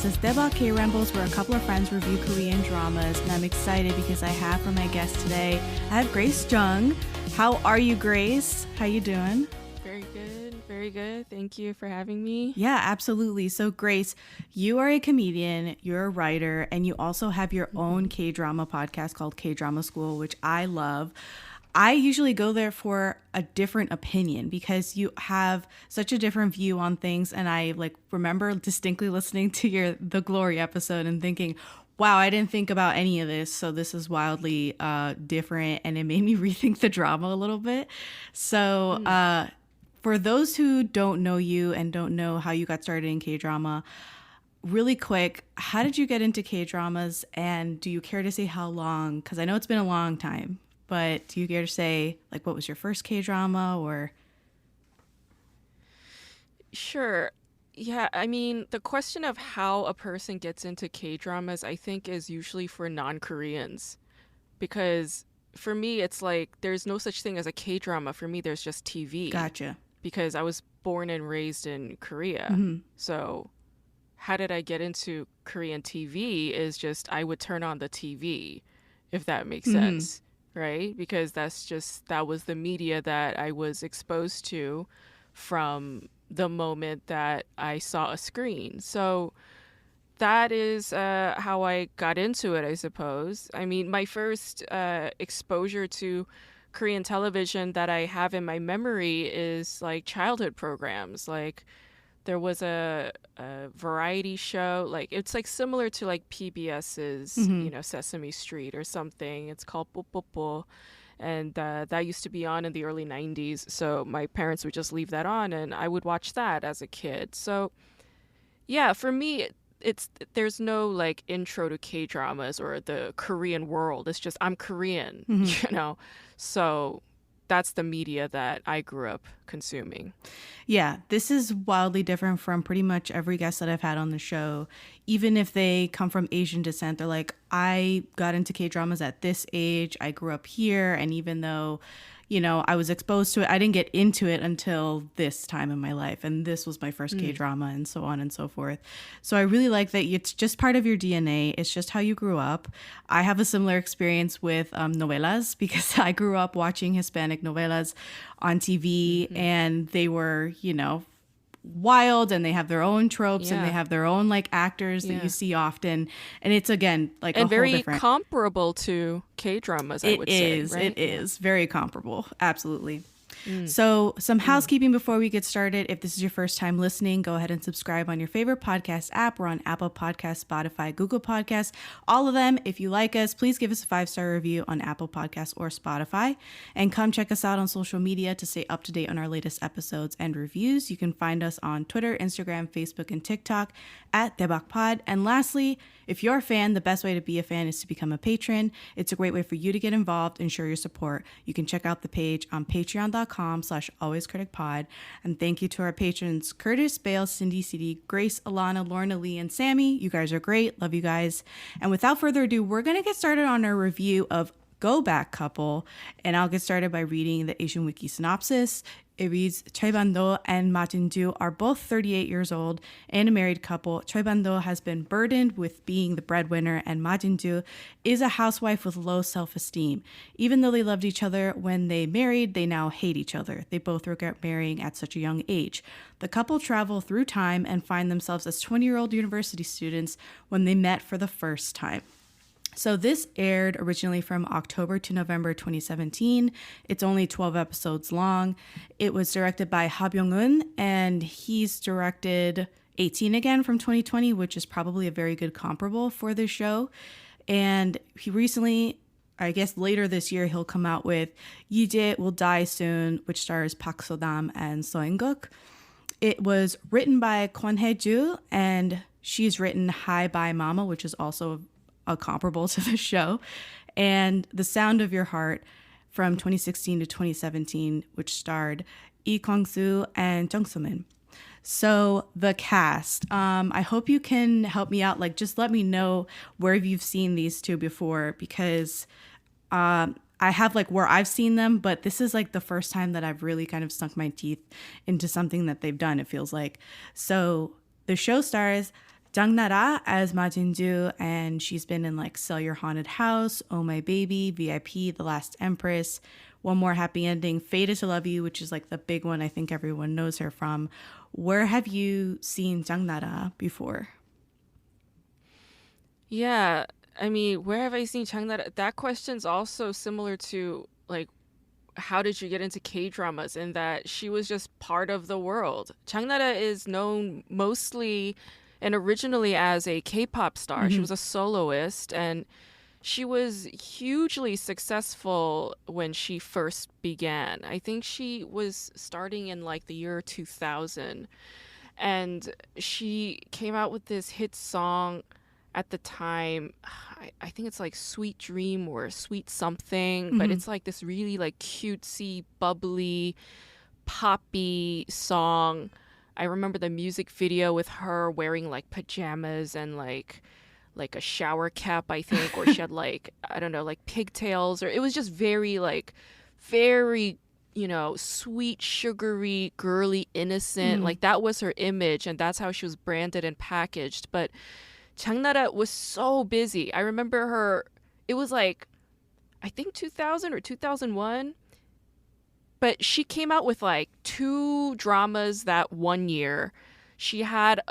This is Daebak K-Rambles, where a couple of friends review Korean dramas, and I'm excited because I have for my guest today, I have Grace Jung. How are you, Grace? How you doing? Very good, very good. Thank you for having me. Yeah, absolutely. So, Grace, you are a comedian, you're a writer, and you also have your own K-drama podcast called K-Drama School, which I love. I usually go there for a different opinion because you have such a different view on things. And I remember distinctly listening to the Glory episode and thinking, wow, I didn't think about any of this. So this is wildly different. And it made me rethink the drama a little bit. So for those who don't know you and don't know how you got started in K-drama, really quick, how did you get into K-dramas? And do you care to say how long? Because I know it's been a long time. But do you care to say, what was your first K-drama or? Sure. Yeah, I mean, the question of how a person gets into K-dramas, I think, is usually for non-Koreans. Because for me, it's there's no such thing as a K-drama. For me, there's just TV. Gotcha. Because I was born and raised in Korea. Mm-hmm. So how did I get into Korean TV is just I would turn on the TV, if that makes sense. Right? Because that was the media that I was exposed to from the moment that I saw a screen. So that is how I got into it, I suppose. I mean, my first exposure to Korean television that I have in my memory is childhood programs. There was a variety show, it's similar to PBS's, Sesame Street or something. It's called 뽀뽀뽀, and that used to be on in the early 90s. So my parents would just leave that on, and I would watch that as a kid. So yeah, for me, there's no intro to K-dramas or the Korean world. It's just I'm Korean, So that's the media that I grew up consuming. Yeah, this is wildly different from pretty much every guest that I've had on the show. Even if they come from Asian descent, they're like, I got into K-dramas at this age. I grew up here. And even though, I was exposed to it, I didn't get into it until this time in my life. And this was my first K-drama and so on and so forth. So I really like that it's just part of your DNA. It's just how you grew up. I have a similar experience with novelas because I grew up watching Hispanic novelas on TV and they were, wild and they have their own tropes and they have their own actors that you see often, and it's again and a very whole different... comparable to K-dramas. I would say, right? It is very comparable, absolutely. So some housekeeping before we get started. If this is your first time listening, go ahead and subscribe on your favorite podcast app. We're on Apple Podcasts, Spotify, Google Podcasts, all of them. If you like us, please give us a 5-star review on Apple Podcasts or Spotify, and come check us out on social media to stay up to date on our latest episodes and reviews. You can find us on Twitter, Instagram, Facebook, and TikTok at Daebak Pod. And lastly, if you're a fan, the best way to be a fan is to become a patron. It's a great way for you to get involved and show your support. You can check out the page on patreon.com/alwayscriticpod. And thank you to our patrons, Curtis, Bale, Cindy, CD, Grace, Alana, Lorna, Lee, and Sammy. You guys are great. Love you guys. And without further ado, we're going to get started on our review of Go Back Couple. And I'll get started by reading the Asian Wiki synopsis. It reads, Choi Ban-do and Ma Jin-ju are both 38 years old and a married couple. Choi Ban-do has been burdened with being the breadwinner, and Ma Jin-ju is a housewife with low self-esteem. Even though they loved each other when they married, they now hate each other. They both regret marrying at such a young age. The couple travel through time and find themselves as 20-year-old university students when they met for the first time. So this aired originally from October to November 2017. It's only 12 episodes long. It was directed by Ha Byung-eun, and he's directed 18 again from 2020, which is probably a very good comparable for this show. And he recently, I guess later this year, he'll come out with Yije Will Die Soon, which stars Park So-dam and So In-guk. It was written by Kwon Hae-ju, and she's written Hi Bye Mama, which is also a comparable to the show, and The Sound of Your Heart from 2016 to 2017, which starred Lee Kwang-soo and Jung So-min. So the cast, I hope you can help me out. Just let me know where you've seen these two before, because I have where I've seen them, but this is the first time that I've really kind of sunk my teeth into something that they've done, it feels like. So the show stars Jang Na-Ra as Ma Jin-ju, and she's been in like Sell Your Haunted House, Oh My Baby, VIP, The Last Empress, One More Happy Ending, Fated to Love You, which is like the big one I think everyone knows her from. Where have you seen Jang Na-Ra before? Yeah, I mean, where have I seen Jang Na-Ra? That question's also similar to like, how did you get into K-dramas? In that she was just part of the world. Jang Na-Ra is known mostly and originally as a K-pop star. She was a soloist, and she was hugely successful when she first began. I think she was starting in like the year 2000, and she came out with this hit song at the time. I think it's like Sweet Dream or Sweet Something, but it's like this really like cutesy, bubbly, poppy song. I remember the music video with her wearing like pajamas and like a shower cap, I think, or she had like, I don't know, like pigtails, or it was just very like very, you know, sweet, sugary, girly, innocent. Like that was her image, and that's how she was branded and packaged. But Jang Na-Ra was so busy. I remember her, it was like, I think 2000 or 2001. But she came out with like 2 dramas that one year. She had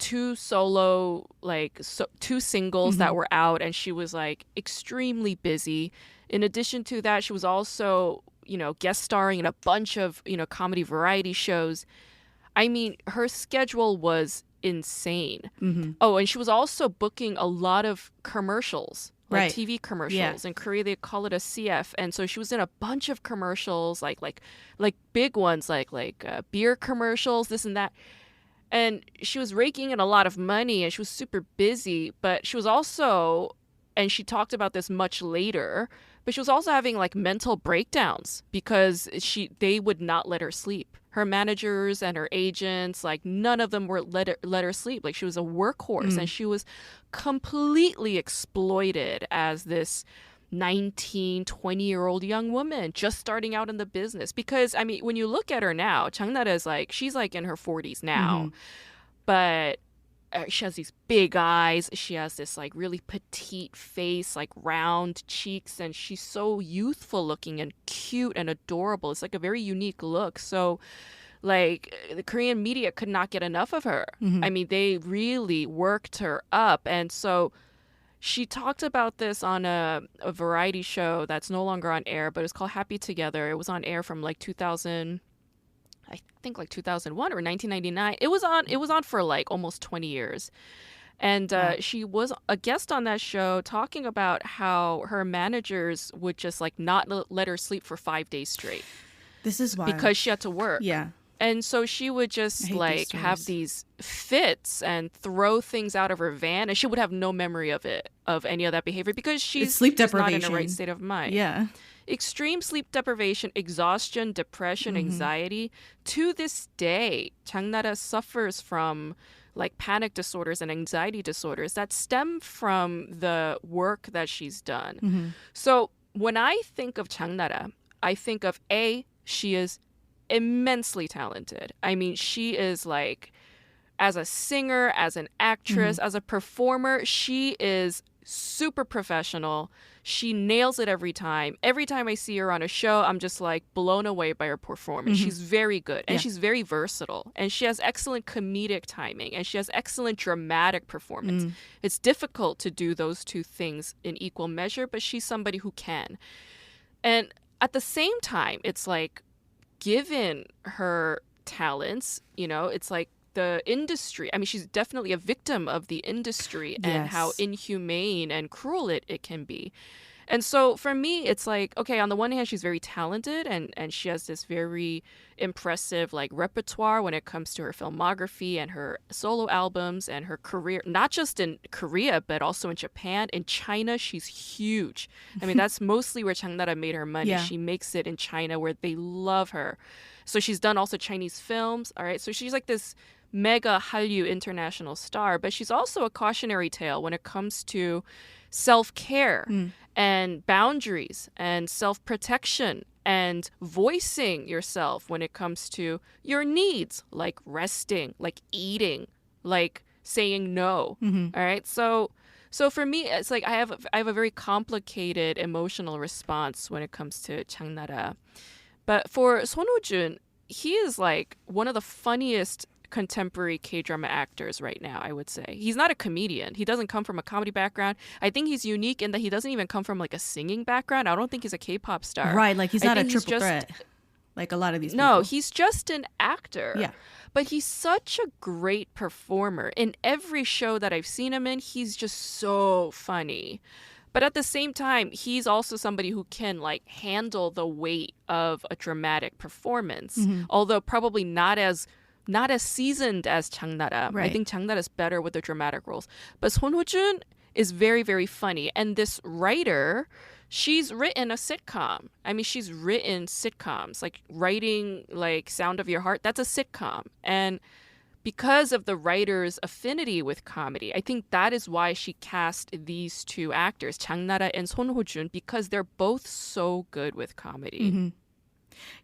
two solo, like 2 singles that were out, and she was like extremely busy. In addition to that, she was also, you know, guest starring in a bunch of, you know, comedy variety shows. I mean, her schedule was insane. Oh, and she was also booking a lot of commercials, like Right. TV commercials. Yeah. In Korea, they call it a CF. And so she was in a bunch of commercials, like big ones, like beer commercials, this and that. And she was raking in a lot of money, and she was super busy. But she was also, and she talked about this much later, but she was also having like mental breakdowns because they would not let her sleep. Her managers and her agents, like none of them were let her sleep. Like she was a workhorse, and she was completely exploited as this 19, 20-year-old young woman just starting out in the business. Because I mean, when you look at her now, Jang Na-Ra is like, she's like in her 40s now, but she has these big eyes. She has this like really petite face, like round cheeks, and she's so youthful looking and cute and adorable. It's like a very unique look. So like the Korean media could not get enough of her. I mean, they really worked her up. And so she talked about this on a variety show that's no longer on air, but it's called Happy Together. It was on air from like 2000, I think like 2001 or 1999. It was on for like almost 20 years. And she was a guest on that show talking about how her managers would just like not let her sleep for 5 days straight. This is why. Because she had to work. Yeah. And so she would just like have these fits and throw things out of her van, and she would have no memory of it, of any of that behavior, because she's sleep just not deprivation. in the right state of mind. Yeah. Extreme sleep deprivation, exhaustion, depression, anxiety. To this day, Jang Na-Ra suffers from like panic disorders and anxiety disorders that stem from the work that she's done. So when I think of Jang Na-Ra, I think of she is immensely talented. I mean, she is like, as a singer, as an actress, as a performer, she is super professional. She nails it every time. Every time I see her on a show, I'm just like blown away by her performance. She's very good, and she's very versatile, and she has excellent comedic timing, and she has excellent dramatic performance. It's difficult to do those 2 things in equal measure, but she's somebody who can. And at the same time, it's like, given her talents, you know, it's like the industry. I mean, she's definitely a victim of the industry and how inhumane and cruel it can be. And so for me, it's like, okay, on the one hand, she's very talented, and she has this very impressive like repertoire when it comes to her filmography and her solo albums and her career, not just in Korea, but also in Japan. In China, she's huge. I mean, that's mostly where Jang Na-Ra made her money. She makes it in China, where they love her. So she's done also Chinese films. All right. So she's like this mega Hallyu international star, but she's also a cautionary tale when it comes to self-care and boundaries and self-protection and voicing yourself when it comes to your needs, like resting, like eating, like saying no. All right. So for me, it's like I have a very complicated emotional response when it comes to Jang Na-Ra. But for Son Ho-Jun, he is like one of the funniest contemporary K-drama actors right now, I would say. He's not a comedian. He doesn't come from a comedy background. I think he's unique in that he doesn't even come from like a singing background. I don't think he's a K-pop star. Right, like he's not a triple threat like a lot of these people. No, he's just an actor. Yeah. But he's such a great performer. In every show that I've seen him in, he's just so funny. But at the same time, he's also somebody who can like handle the weight of a dramatic performance, although probably not as seasoned as Jang Na-Ra. Right. I think Jang Na-Ra is better with the dramatic roles. But Son Ho-Jun is very, very funny. And this writer, she's written a sitcom. I mean, she's written sitcoms, like writing like Sound of Your Heart. That's a sitcom. And because of the writer's affinity with comedy, I think that is why she cast these two actors, Jang Na-Ra and Son Ho-Jun, because they're both so good with comedy.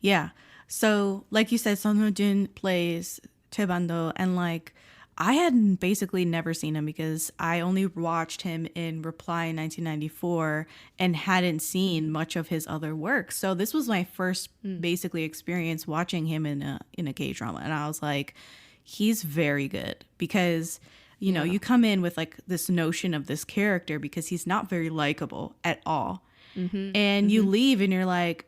Yeah. So, like you said, Son Ho-Jun plays Taebando, and like I had basically never seen him because I only watched him in Reply in 1994 and hadn't seen much of his other work. So this was my first basically experience watching him in a K-drama, and I was like, he's very good because you know you come in with like this notion of this character because he's not very likable at all, and you leave and you're like,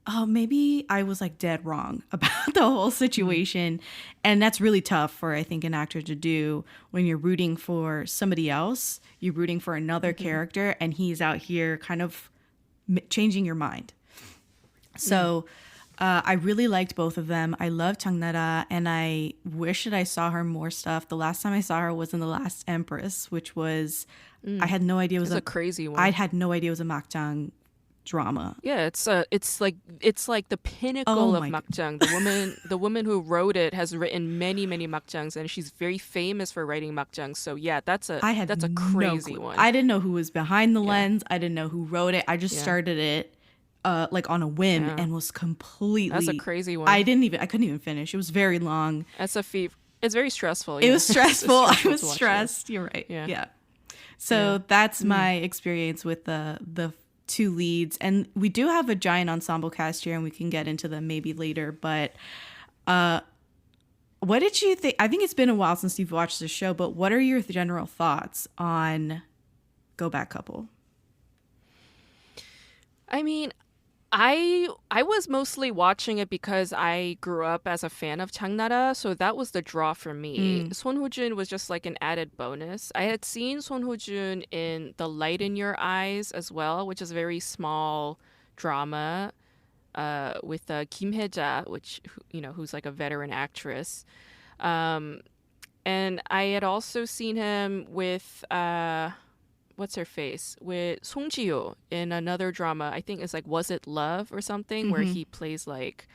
oh, maybe I was like dead wrong about the whole situation. And that's really tough for, I think, an actor to do when you're rooting for somebody else. You're rooting for another character and he's out here kind of changing your mind. So I really liked both of them. I love Jang Na-Ra and I wish that I saw her more stuff. The last time I saw her was in The Last Empress, which was, I had no idea it was a crazy one. I had no idea it was a makjang drama. Yeah, it's like the pinnacle of makjang. The woman who wrote it has written many makjangs, and she's very famous for writing makjangs. So yeah, that's a crazy one. I didn't know who was behind the lens. I didn't know who wrote it. I just started it like on a whim and was completely. That's a crazy one. I couldn't even finish. It was very long. That's a feat. It's very stressful. It was stressful. I was stressed. You're right. Yeah. So that's my experience with the two leads, and we do have a giant ensemble cast here and we can get into them maybe later, but what did you think? I think it's been a while since you've watched the show, but what are your general thoughts on Go Back Couple? I mean, I was mostly watching it because I grew up as a fan of Jang Na-Ra, so that was the draw for me. Son Ho-Jun was just like an added bonus. I had seen Son Ho-Jun in The Light in Your Eyes as well, which is a very small drama with Kim Hye-ja, who's like a veteran actress. And I had also seen him with what's her face, with Song Ji-hyo in another drama. I think it's like Was It Love or something, where he plays like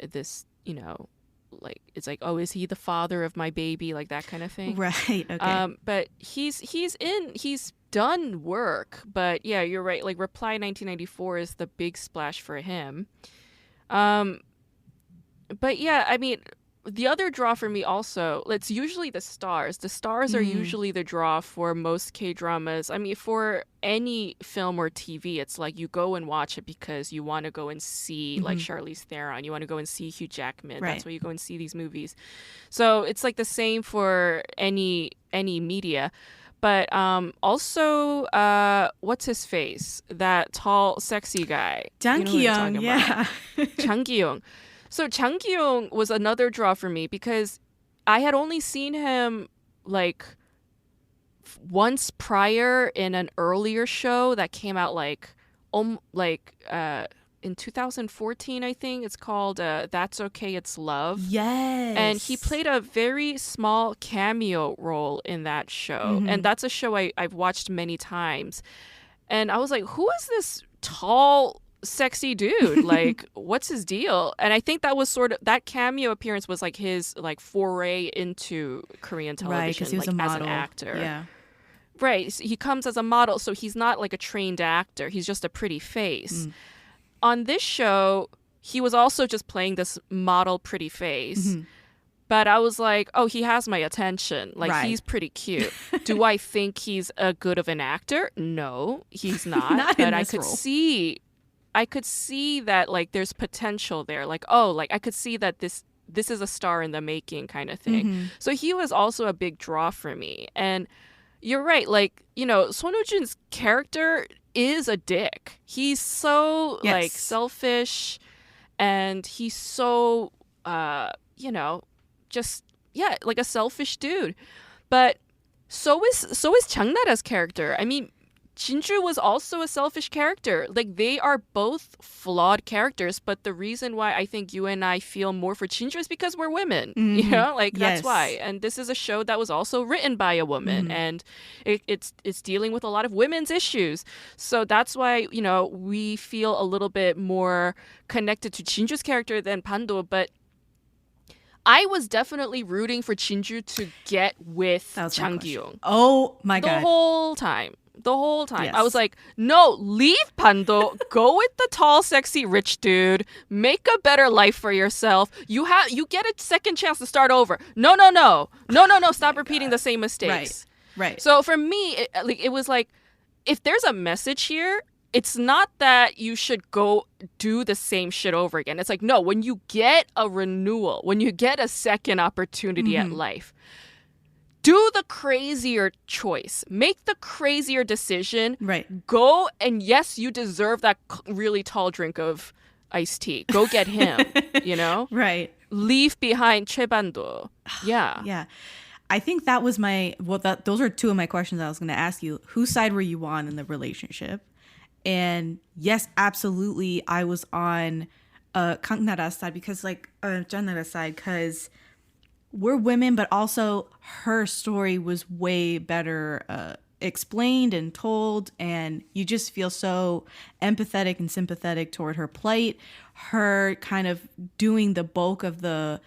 this, like it's like, oh, is he the father of my baby, like that kind of thing. Right. Okay. But he's done work, but yeah, you're right, like Reply 1994 is the big splash for him. But yeah, I mean, the other draw for me also, it's usually the stars. The stars are usually the draw for most K-dramas. I mean, for any film or TV, it's like you go and watch it because you want to go and see like Charlize Theron. You want to go and see Hugh Jackman. Right. That's why you go and see these movies. So it's like the same for any media. But also, what's his face? That tall, sexy guy. Jang Ki-Yong, yeah. Jang Ki-Yong. So Jang Ki-Yong was another draw for me because I had only seen him like once prior in an earlier show that came out in 2014, I think. It's called That's Okay, It's Love. Yes. And he played a very small cameo role in that show. And that's a show I've watched many times. And I was like, who is this tall, sexy dude? Like, what's his deal? And I think that was that cameo appearance was like his like foray into Korean television, right, because he was a model. As an actor. Yeah. Right. So he comes as a model, so he's not like a trained actor. He's just a pretty face. On this show, he was also just playing this model pretty face. But I was like, oh, he has my attention. Like, Right. he's pretty cute. Do I think he's a good of an actor? No, he's not. Not in But this role. I could see that, like, there's potential there. Like, oh, like, I could see that this is a star in the making kind of thing. Mm-hmm. So he was also a big draw for me. And you're right. Like, you know, Son Ho-Jun's character is a dick. He's so, Yes. like, selfish. And he's so, you know, just, yeah, like a selfish dude. But so is Jang Na-Ra's character. I mean, Jinju was also a selfish character. Like, they are both flawed characters, but the reason why I think you and I feel more for Jinju is because we're women. You know, like, that's Yes. why. And this is a show that was also written by a woman, and it's dealing with a lot of women's issues. So that's why, you know, we feel a little bit more connected to Jinju's character than Pando, but I was definitely rooting for Jinju to get with That was my Jang question. Ki-Yong Oh my the God. whole time. The whole time. Yes. I was like, no, leave Pando. Go with the tall, sexy, rich dude. Make a better life for yourself. You get a second chance to start over. No. Stop repeating the same mistakes. Right. So for me, it was like, if there's a message here, it's not that you should go do the same shit over again. It's like, no, when you get a renewal, when you get a second opportunity at life, do the crazier choice. Make the crazier decision. Right. Go, and yes, you deserve that really tall drink of iced tea. Go get him, you know? Right. Leave behind Chebando. Yeah. Yeah. I think that was those are two of my questions I was going to ask you. Whose side were you on in the relationship? And yes, absolutely, I was on Kang Na-Ra's side because, like, Jang Na-Ra's side, because we're women, but also her story was way better explained and told, and you just feel so empathetic and sympathetic toward her plight, her kind of doing the bulk of the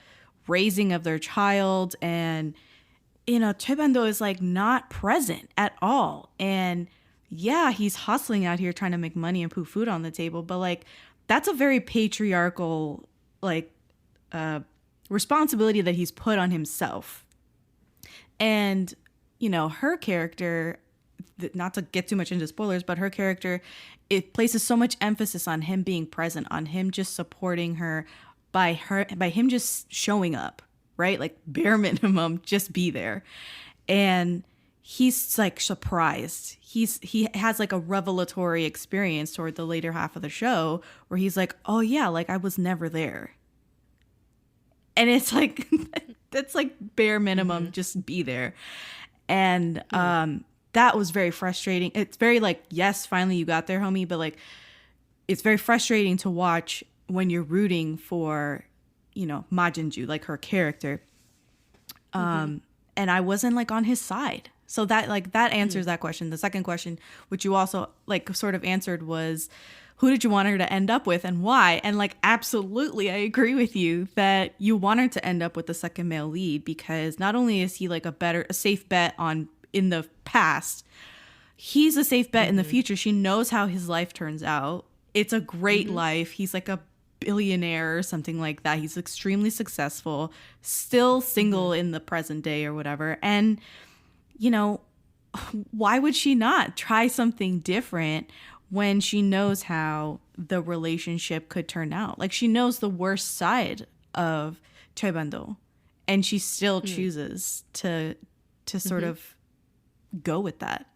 raising of their child, and, you know, Chebando is, like, not present at all, and yeah, he's hustling out here trying to make money and put food on the table, but, like, that's a very patriarchal, like, responsibility that he's put on himself. And, you know, her character, not to get too much into spoilers, but her character, it places so much emphasis on him being present, on him just supporting her, by him just showing up, right? Like, bare minimum, just be there. And he's, like, surprised. He has, like, a revelatory experience toward the later half of the show where he's like, oh yeah, like, I was never there. And it's like, that's, like, bare minimum, just be there. And that was very frustrating. It's very, like, yes, finally you got there, homie, but, like, it's very frustrating to watch when you're rooting for, you know, Ma Jinju, like, her character. And I wasn't, like, on his side. So that, like, that answers that question. The second question, which you also, like, sort of answered, was, who did you want her to end up with and why? And, like, absolutely, I agree with you that you want her to end up with the second male lead, because not only is he, like, a safe bet in the past, he's a safe bet in the future. She knows how his life turns out. It's a great life. He's, like, a billionaire or something like that. He's extremely successful, still single in the present day or whatever. And, you know, why would she not try something different when she knows how the relationship could turn out? Like, she knows the worst side of Chebando, and she still chooses to sort of go with that.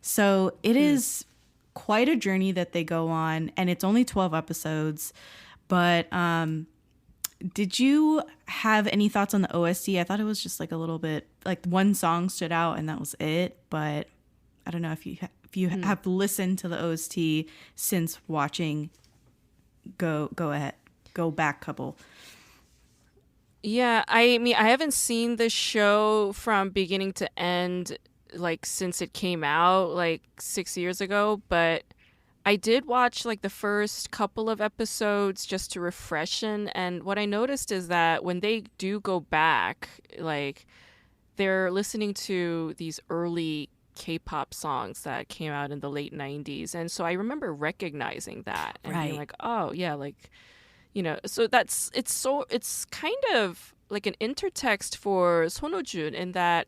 So it is quite a journey that they go on, and it's only 12 episodes. But did you have any thoughts on the OST? I thought it was just, like, a little bit, like, one song stood out and that was it. But I don't know if you have listened to the OST since watching Go Back Couple. Yeah, I mean, I haven't seen the show from beginning to end, like, since it came out, like, 6 years ago, but I did watch, like, the first couple of episodes just to refreshen, and what I noticed is that when they do go back, like, they're listening to these early K-pop songs that came out in the late 90s, and so I remember recognizing that and being like, oh yeah, like, you know, so it's kind of like an intertext for Ho-Jun in that,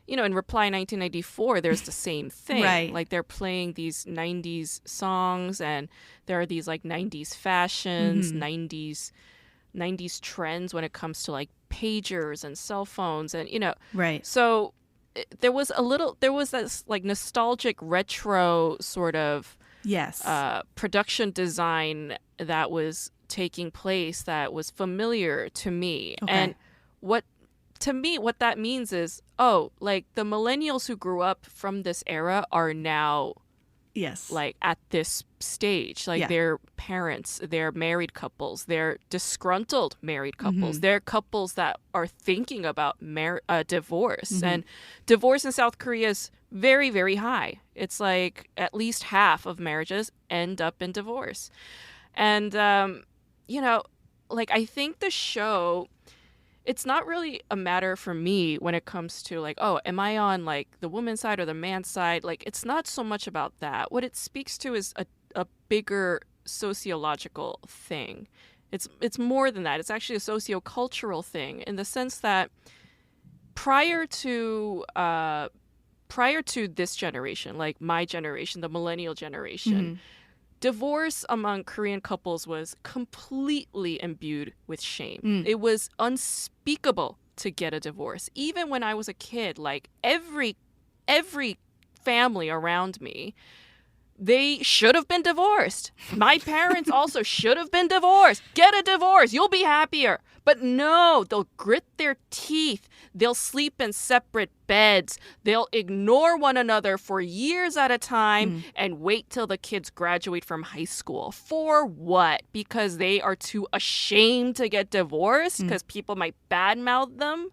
you know, in Reply 1994, there's the same thing. Right. Like they're playing these 90s songs and there are these like 90s fashions, 90s trends when it comes to like pagers and cell phones and, you know. Right. So there was this like nostalgic retro sort of Yes. production design that was taking place that was familiar to me. Okay. And what that means is, oh, like the millennials who grew up from this era are now yes. like at this stage, like they're parents, they're married couples, they're disgruntled married couples, they're couples that are thinking about divorce. And divorce in South Korea is very, very high. It's like at least half of marriages end up in divorce. And, you know, like I think the show, it's not really a matter for me when it comes to like, oh, am I on like the woman's side or the man's side? Like, it's not so much about that. What it speaks to is a bigger sociological thing. It's more than that. It's actually a sociocultural thing in the sense that prior to this generation, like my generation, the millennial generation, divorce among Korean couples was completely imbued with shame. It was unspeakable to get a divorce. Even when I was a kid, like every family around me, they should have been divorced. My parents also should have been divorced. Get a divorce. You'll be happier. But no, they'll grit their teeth. They'll sleep in separate beds. They'll ignore one another for years at a time and wait till the kids graduate from high school. For what? Because they are too ashamed to get divorced because people might badmouth them.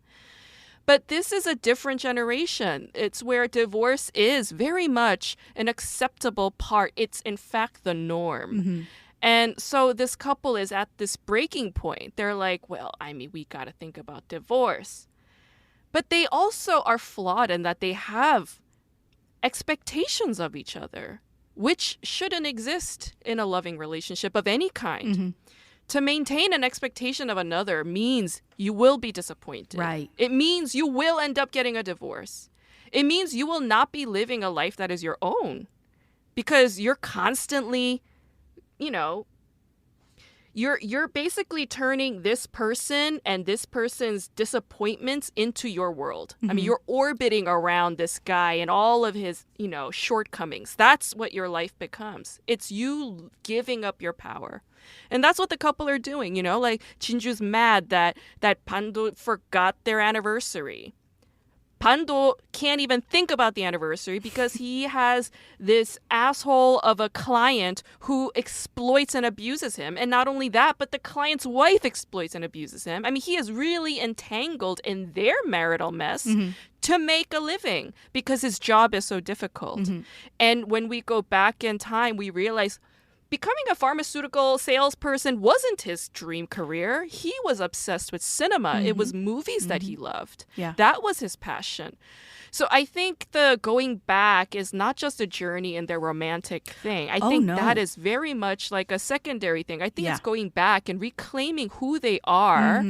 But this is a different generation. It's where divorce is very much an acceptable part. It's in fact the norm. And so this couple is at this breaking point. They're like, well, I mean, we got to think about divorce. But they also are flawed in that they have expectations of each other, which shouldn't exist in a loving relationship of any kind. To maintain an expectation of another means you will be disappointed. Right. It means you will end up getting a divorce. It means you will not be living a life that is your own because you're constantly, you know, you're basically turning this person and this person's disappointments into your world. I mean, you're orbiting around this guy and all of his, you know, shortcomings. That's what your life becomes. It's you giving up your power. And that's what the couple are doing, you know, like Jinju's mad that Pando forgot their anniversary. Pando can't even think about the anniversary because he has this asshole of a client who exploits and abuses him. And not only that, but the client's wife exploits and abuses him. I mean, he is really entangled in their marital mess to make a living because his job is so difficult. And when we go back in time, we realize becoming a pharmaceutical salesperson wasn't his dream career. He was obsessed with cinema. It was movies that he loved. Yeah. That was his passion. So I think the going back is not just a journey in their romantic thing. I think that is very much like a secondary thing. I think it's going back and reclaiming who they are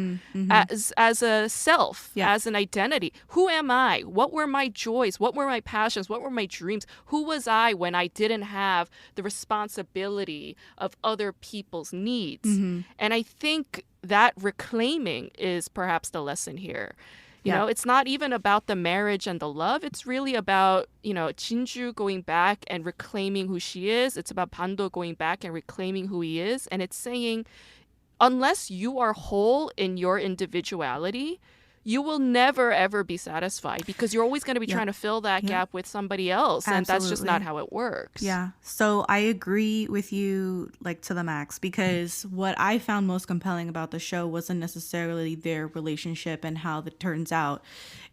as a self, as an identity. Who am I? What were my joys? What were my passions? What were my dreams? Who was I when I didn't have the responsibility of other people's needs? And I think that reclaiming is perhaps the lesson here. You know, it's not even about the marriage and the love. It's really about, you know, Jinju going back and reclaiming who she is. It's about Pando going back and reclaiming who he is. And it's saying, unless you are whole in your individuality, you will never, ever be satisfied because you're always going to be trying to fill that gap with somebody else. Absolutely. And that's just not how it works. Yeah. So I agree with you like to the max because what I found most compelling about the show wasn't necessarily their relationship and how that turns out.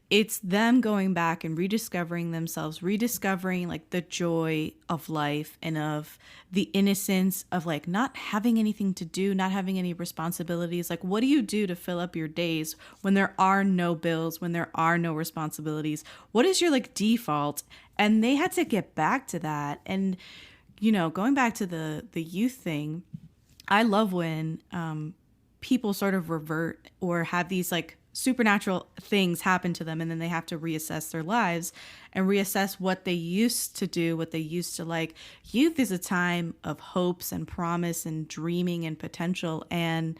It's them going back and rediscovering themselves, rediscovering like the joy of life and of the innocence of like not having anything to do, not having any responsibilities. Like, what do you do to fill up your days when there are no bills, when there are no responsibilities? What is your like default? And they had to get back to that. And, you know, going back to the youth thing, I love when people sort of revert or have these like supernatural things happen to them, and then they have to reassess their lives and reassess what they used to do, what they used to like. Youth is a time of hopes and promise and dreaming and potential. And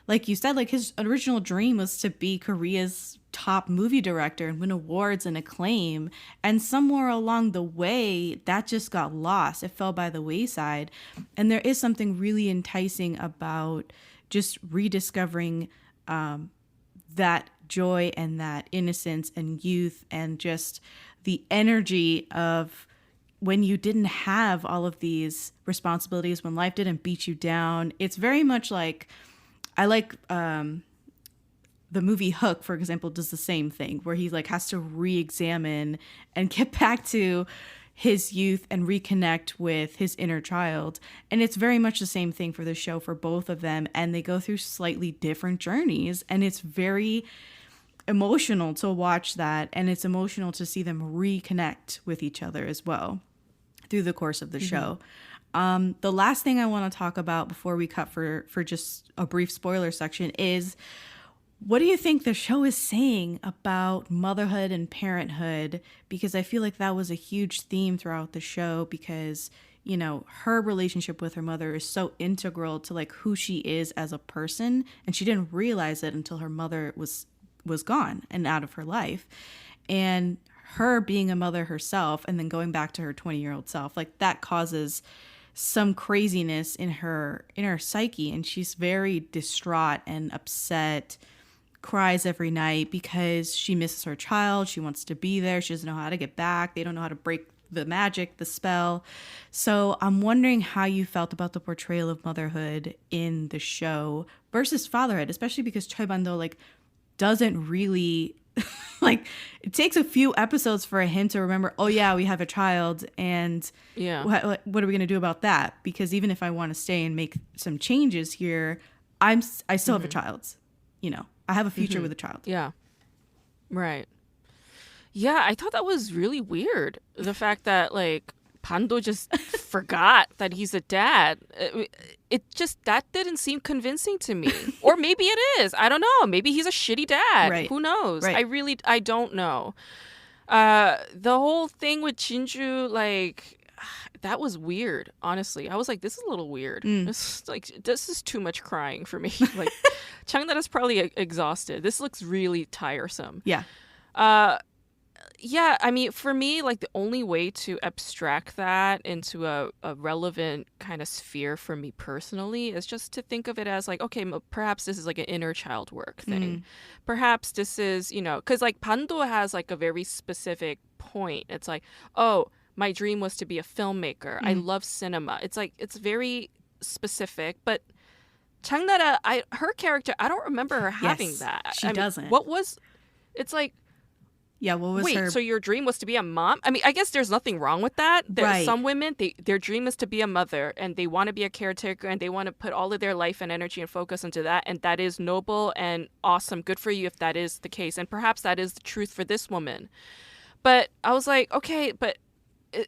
like you said, like his original dream was to be Korea's top movie director and win awards and acclaim. And somewhere along the way, that just got lost. It fell by the wayside. And there is something really enticing about just rediscovering that joy and that innocence and youth and just the energy of when you didn't have all of these responsibilities, when life didn't beat you down. It's very much like, I like the movie Hook, for example, does the same thing where he like has to re-examine and get back to his youth and reconnect with his inner child. And it's very much the same thing for the show for both of them. And they go through slightly different journeys. And it's very emotional to watch that. And it's emotional to see them reconnect with each other as well through the course of the show. The last thing I want to talk about before we cut for just a brief spoiler section is, what do you think the show is saying about motherhood and parenthood? Because I feel like that was a huge theme throughout the show because, you know, her relationship with her mother is so integral to like who she is as a person. And she didn't realize it until her mother was gone and out of her life. And her being a mother herself and then going back to her 20-year-old self, like that causes some craziness in her psyche. And she's very distraught and upset, cries every night because she misses her child. She wants to be there. She doesn't know how to get back. They don't know how to break the magic, the spell. So I'm wondering how you felt about the portrayal of motherhood in the show versus fatherhood, especially because Choi Ban-do like doesn't really like, it takes a few episodes for him to remember, oh yeah, we have a child, and what are we going to do about that? Because even if I want to stay and make some changes here, I still have a child, you know. I have a future with a child. Yeah. Right. Yeah, I thought that was really weird. The fact that, like, Pando just forgot that he's a dad. It just, that didn't seem convincing to me. Or maybe it is. I don't know. Maybe he's a shitty dad. Right. Who knows? Right. I don't know. The whole thing with Jinju, like, that was weird, honestly. I was like, this is a little weird. This is too much crying for me. Like, Jang Na-Ra's probably exhausted. This looks really tiresome. Yeah. Yeah, I mean, for me, like, the only way to abstract that into a relevant kind of sphere for me personally is just to think of it as, like, okay, perhaps this is, like, an inner child work thing. Perhaps this is, you know, because, like, Pando has, like, a very specific point. It's like, oh, my dream was to be a filmmaker. I love cinema. It's like, it's very specific, but Jang Na-Ra, her character, I don't remember her having that. She doesn't. It's like, yeah, what was her? Wait, so your dream was to be a mom? I mean, I guess there's nothing wrong with that. Right. Some women, their dream is to be a mother and they want to be a caretaker and they want to put all of their life and energy and focus into that. And that is noble and awesome. Good for you if that is the case. And perhaps that is the truth for this woman. But I was like, okay, but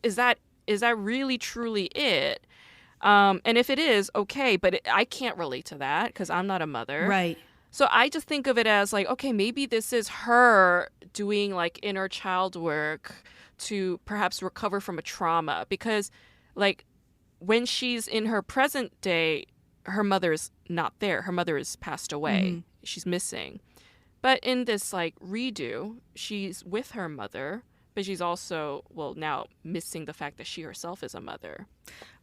is that really truly it? And if it is, okay, but I can't relate to that because I'm not a mother. Right. So I just think of it as like, okay, maybe this is her doing like inner child work to perhaps recover from a trauma. Because like when she's in her present day, her mother's not there. Her mother has passed away. She's missing. But in this like redo, she's with her mother, but she's also, well, now missing the fact that she herself is a mother.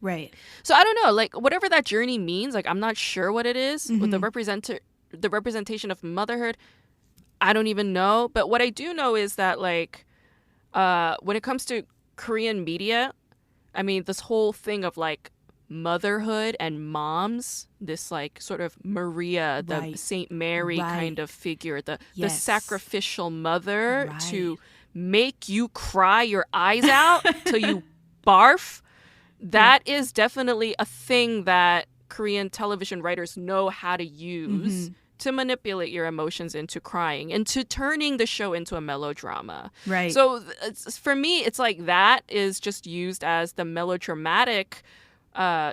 Right. So I don't know, like whatever that journey means, like I'm not sure what it is with the representation of motherhood. I don't even know. But what I do know is that like when it comes to Korean media, I mean, this whole thing of like motherhood and moms, this like sort of Maria, the Saint Mary kind of figure, the sacrificial mother to make you cry your eyes out till you barf. That is definitely a thing that Korean television writers know how to use to manipulate your emotions into crying and to turning the show into a melodrama. Right. So for me, it's like that is just used as the melodramatic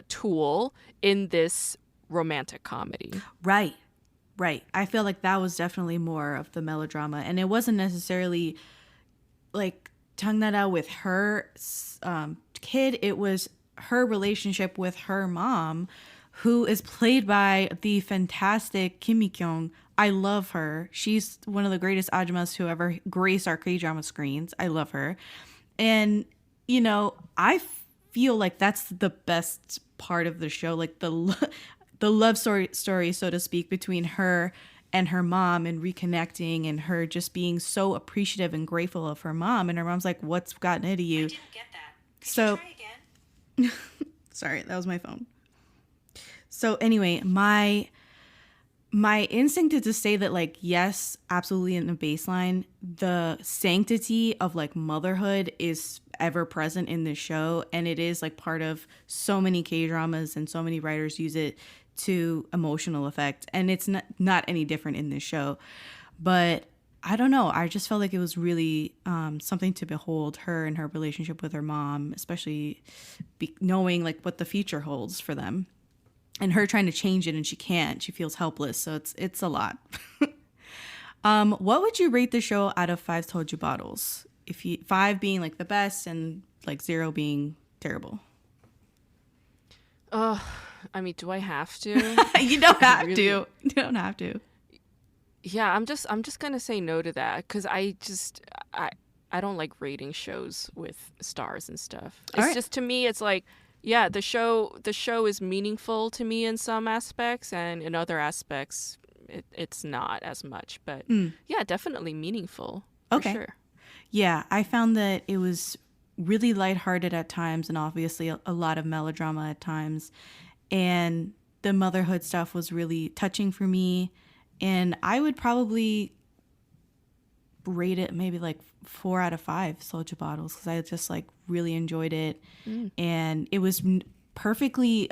tool in this romantic comedy. Right. Right. I feel like that was definitely more of the melodrama. And it wasn't necessarily like Jang Na-Ra with her kid. It was her relationship with her mom, who is played by the fantastic Kim Mi-kyung. I love her. She's one of the greatest ajumas to ever grace our K-drama screens. I love her. And, you know, I feel like that's the best part of the show, like the love story, so to speak, between her and her mom and reconnecting and her just being so appreciative and grateful of her mom. And her mom's like, what's gotten into you? I didn't get that. Could you try again? Sorry, that was my phone. So anyway, my instinct is to say that, like, yes, absolutely, in the baseline, the sanctity of like motherhood is ever present in this show, and it is like part of so many K-dramas, and so many writers use it to emotional effect, and it's not any different in this show. But I don't know, I just felt like it was really something to behold, her and her relationship with her mom, especially knowing like what the future holds for them. And her trying to change it, and she can't. She feels helpless. So it's a lot. What would you rate the show out of 5 soju bottles? 5 being like the best and like 0 being terrible. I mean, do I have to? You don't have to. You don't have to. Yeah, I'm just gonna say no to that, because I don't like rating shows with stars and stuff. It's just, to me, it's like, yeah, the show is meaningful to me in some aspects, and in other aspects, it's not as much. But yeah, definitely meaningful. Okay. For sure. Yeah, I found that it was really lighthearted at times, and obviously a lot of melodrama at times. And the motherhood stuff was really touching for me. And I would probably rate it maybe like 4 out of 5 soju bottles, because I just like really enjoyed it. And it was perfectly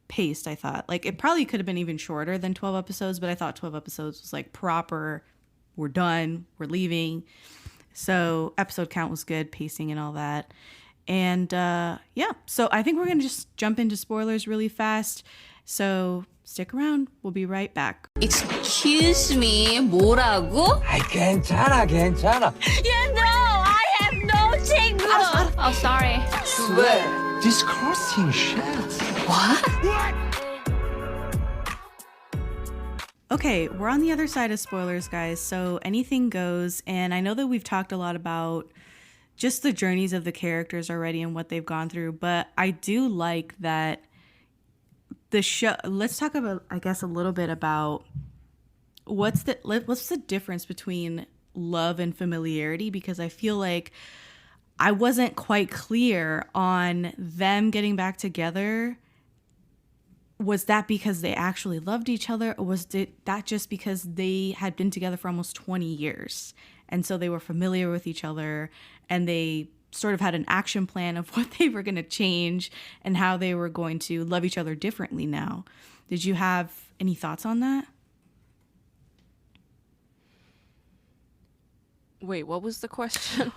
paced. I thought like it probably could have been even shorter than 12 episodes, but I thought 12 episodes was like proper. We're done, we're leaving. So episode count was good, pacing and all that. And yeah, so I think we're gonna just jump into spoilers really fast, so stick around. We'll be right back. Excuse me, 뭐라고? 괜찮아. You know, I have no tingle. Oh, sorry. Swear. Disgusting shit. What? Okay, we're on the other side of spoilers, guys, so anything goes. And I know that we've talked a lot about just the journeys of the characters already and what they've gone through, but I do like that the show. Let's talk about, I guess, a little bit about what's the difference between love and familiarity, because I feel like I wasn't quite clear on them getting back together. Was that because they actually loved each other, or was that just because they had been together for almost 20 years and so they were familiar with each other, and they sort of had an action plan of what they were going to change and how they were going to love each other differently now? Did you have any thoughts on that? Wait, what was the question?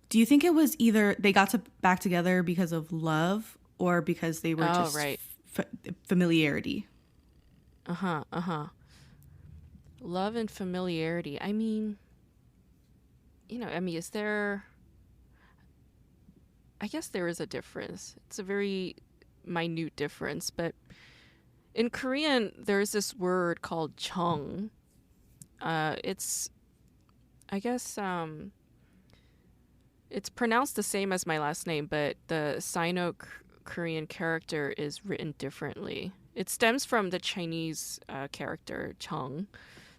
Do you think it was either they got back together because of love, or because they were just right. Familiarity? Love and familiarity. I mean, is there... I guess there is a difference. It's a very minute difference, but in Korean, there's this word called chung. It's, I guess, it's pronounced the same as my last name, but the Sino-Korean character is written differently. It stems from the Chinese character chung.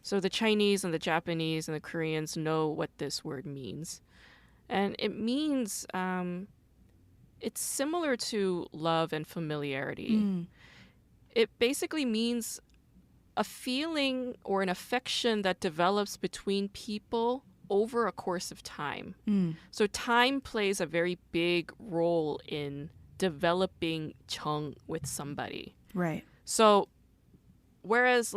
So the Chinese and the Japanese and the Koreans know what this word means. And it means... it's similar to love and familiarity. It basically means a feeling or an affection that develops between people over a course of time. So time plays a very big role in developing chung with somebody. Right. So whereas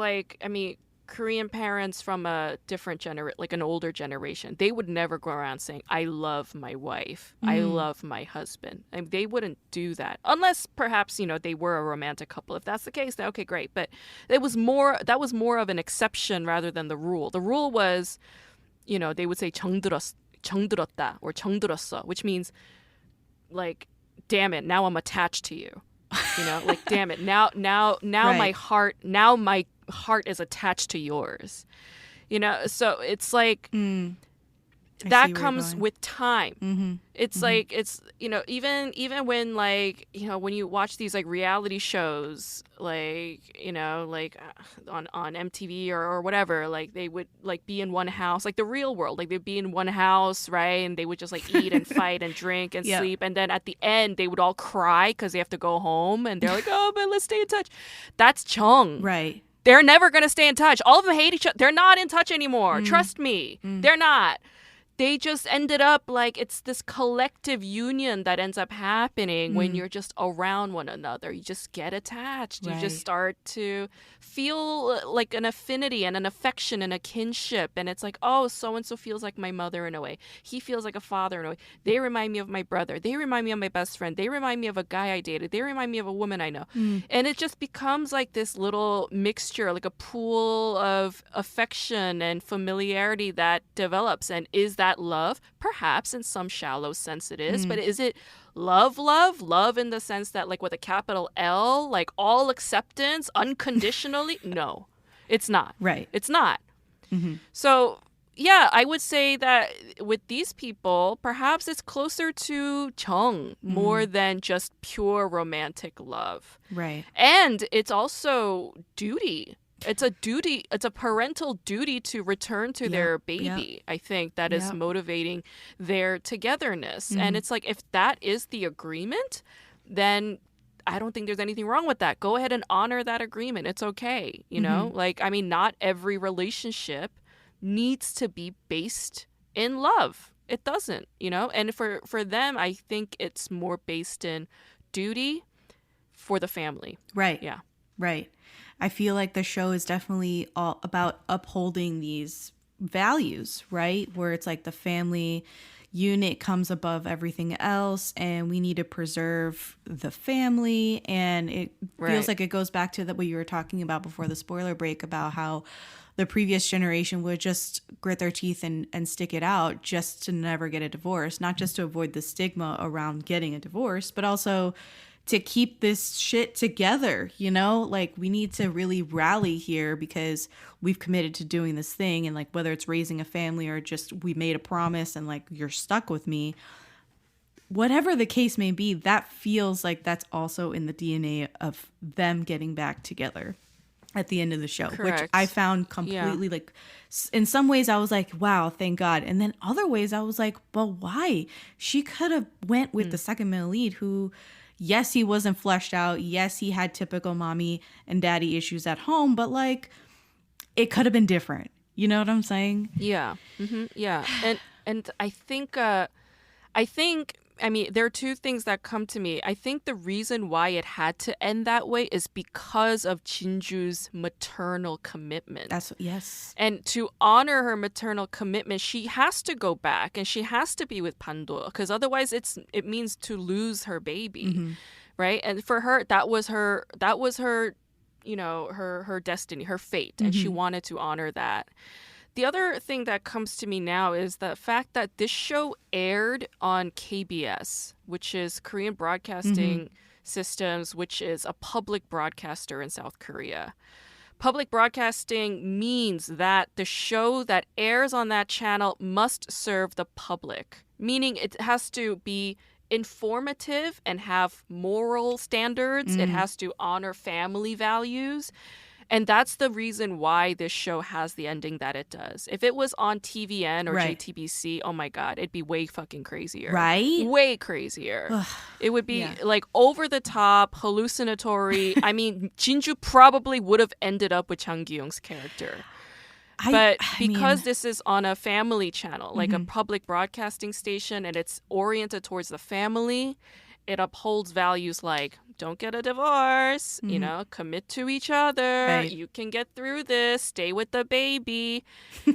Korean parents from a different like an older generation, they would never go around saying, I love my wife, I love my husband. And they wouldn't do that unless perhaps, they were a romantic couple. If that's the case, then okay, great. But that was more of an exception rather than the rule. The rule was, they would say 정들었다 or 정들었어, which means like, damn it, now I'm attached to you. Like, damn it, now right. my heart is attached to yours. So it's like that comes with time. Mm-hmm. It's like, it's, even when like, when you watch these like reality shows, like, like on MTV or whatever, like they would like be in one house, like the real world, like they'd be in one house, right? And they would just like eat and fight and drink and sleep. And then at the end, they would all cry because they have to go home. And they're like, oh, but let's stay in touch. That's Jung. Right. They're never going to stay in touch. All of them hate each other. They're not in touch anymore. Trust me. They're not. They just ended up like it's this collective union that ends up happening when you're just around one another. You just get attached. Right. You just start to feel like an affinity and an affection and a kinship. And it's like, oh, so-and-so feels like my mother in a way. He feels like a father in a way. They remind me of my brother. They remind me of my best friend. They remind me of a guy I dated. They remind me of a woman I know. And it just becomes like this little mixture, like a pool of affection and familiarity that develops. And is that love? Perhaps in some shallow sense it is, but is it love in the sense that like with a capital L, like all acceptance unconditionally? No, it's not. Right. It's not. So yeah, I would say that with these people, perhaps it's closer to Jung more than just pure romantic love. Right. And it's also duty. It's a duty. It's a parental duty to return to their baby. I think that is motivating their togetherness. And it's like, if that is the agreement, then I don't think there's anything wrong with that. Go ahead and honor that agreement. It's okay. Like, I mean, not every relationship needs to be based in love. It doesn't, and for them, I think it's more based in duty for the family. Right. Yeah. Right. I feel like the show is definitely all about upholding these values, right? Where it's like the family unit comes above everything else and we need to preserve the family. And it feels like it goes back to what you were talking about before the spoiler break about how the previous generation would just grit their teeth and stick it out just to never get a divorce, not just to avoid the stigma around getting a divorce, but also to keep this shit together, like we need to really rally here because we've committed to doing this thing. And like, whether it's raising a family or just we made a promise and like, you're stuck with me, whatever the case may be, that feels like that's also in the DNA of them getting back together at the end of the show. Correct. Which I found completely like, in some ways I was like, wow, thank God. And then other ways I was like, but why? She could have went with the second male lead who, yes, he wasn't fleshed out. Yes, he had typical mommy and daddy issues at home, but like it could have been different. You know what I'm saying? Yeah. Yeah. And I think, I mean, there are two things that come to me. I think the reason why it had to end that way is because of Jinju's maternal commitment. Yes. And to honor her maternal commitment, she has to go back and she has to be with Pando because otherwise it means to lose her baby, right? And for her, that was her, her destiny, her fate, and she wanted to honor that. The other thing that comes to me now is the fact that this show aired on KBS, which is Korean Broadcasting Systems, which is a public broadcaster in South Korea. Public broadcasting means that the show that airs on that channel must serve the public, meaning it has to be informative and have moral standards. It has to honor family values. And that's the reason why this show has the ending that it does. If it was on TVN or JTBC, oh my God, it'd be way fucking crazier. Right? Way crazier. It would be like over the top, hallucinatory. I mean, Jinju probably would have ended up with Jang Ki-Yong's character. But because this is on a family channel, like a public broadcasting station, and it's oriented towards the family, it upholds values like don't get a divorce, you know, commit to each other. Right. You can get through this. Stay with the baby.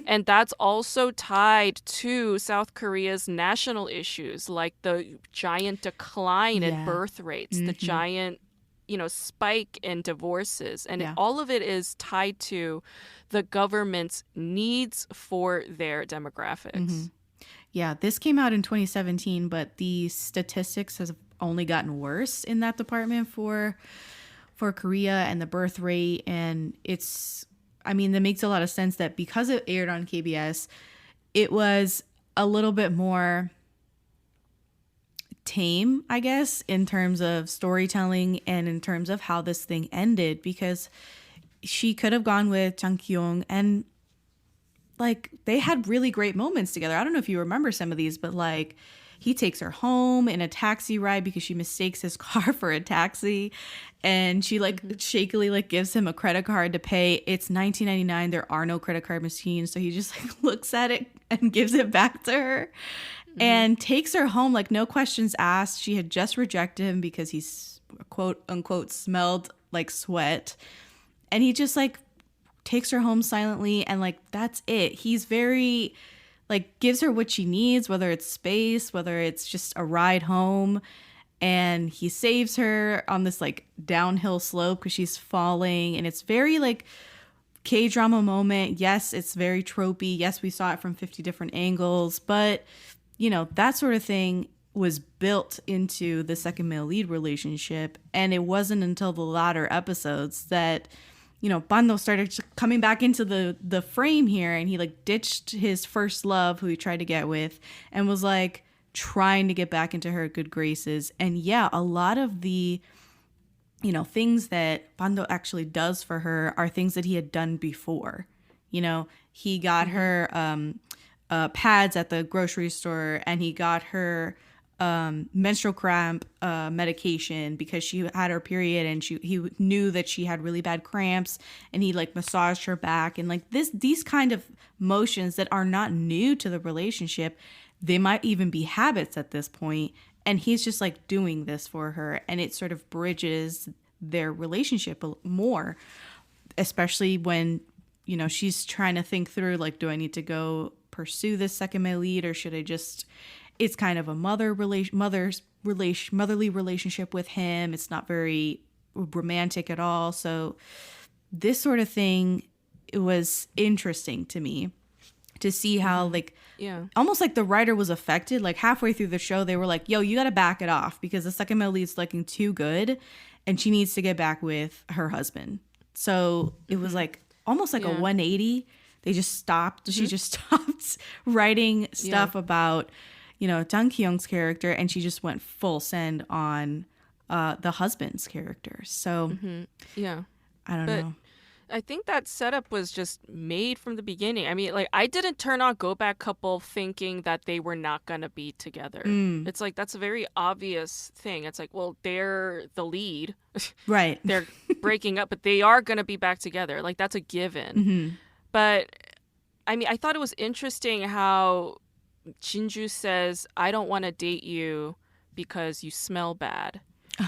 And that's also tied to South Korea's national issues, like the giant decline in birth rates, the giant, you know, spike in divorces. And all of it is tied to the government's needs for their demographics. Yeah, this came out in 2017, but the statistics has only gotten worse in that department for Korea and the birth rate. And it's, I mean, that makes a lot of sense that because it aired on KBS, it was a little bit more tame, I guess, in terms of storytelling and in terms of how this thing ended, because she could have gone with Jang Ki-Yong and like they had really great moments together. I don't know if you remember some of these, but like he takes her home in a taxi ride because she mistakes his car for a taxi, and she like shakily like gives him a credit card to pay. It's 1999. There are no credit card machines, so he just like looks at it and gives it back to her and takes her home like no questions asked. She had just rejected him because he's quote unquote smelled like sweat, and he just like takes her home silently, and like that's it. He's very like gives her what she needs, whether it's space, whether it's just a ride home, and he saves her on this like downhill slope because she's falling, and it's very like K-drama moment. Yes, it's very tropey. Yes, we saw it from 50 different angles, but you know, that sort of thing was built into the second male lead relationship, and it wasn't until the latter episodes that, you know, Bando started coming back into the frame here, and he like ditched his first love who he tried to get with and was like trying to get back into her good graces. And yeah, a lot of the, you know, things that Bando actually does for her are things that he had done before. You know, he got her pads at the grocery store, and he got her menstrual cramp medication because she had her period, and he knew that she had really bad cramps, and he like massaged her back, and like these kind of motions that are not new to the relationship, they might even be habits at this point, and he's just like doing this for her, and it sort of bridges their relationship more, especially when, you know, she's trying to think through like, do I need to go pursue this second male lead, or should I just, it's kind of a motherly relationship with him. It's not very romantic at all. So this sort of thing, it was interesting to me to see how like, almost like the writer was affected. Like halfway through the show, they were like, yo, you got to back it off because the second male lead's looking too good and she needs to get back with her husband. So it was like almost like a 180. They just stopped. She just stopped writing stuff about, you know, Jang Ki-Yong's character, and she just went full send on the husband's character. So I don't know. I think that setup was just made from the beginning. I mean, like, I didn't turn on Go Back Couple thinking that they were not going to be together. It's like, that's a very obvious thing. It's like, well, they're the lead. Right. They're breaking up, but they are going to be back together. Like, that's a given. But, I mean, I thought it was interesting how Jinju says, I don't want to date you because you smell bad.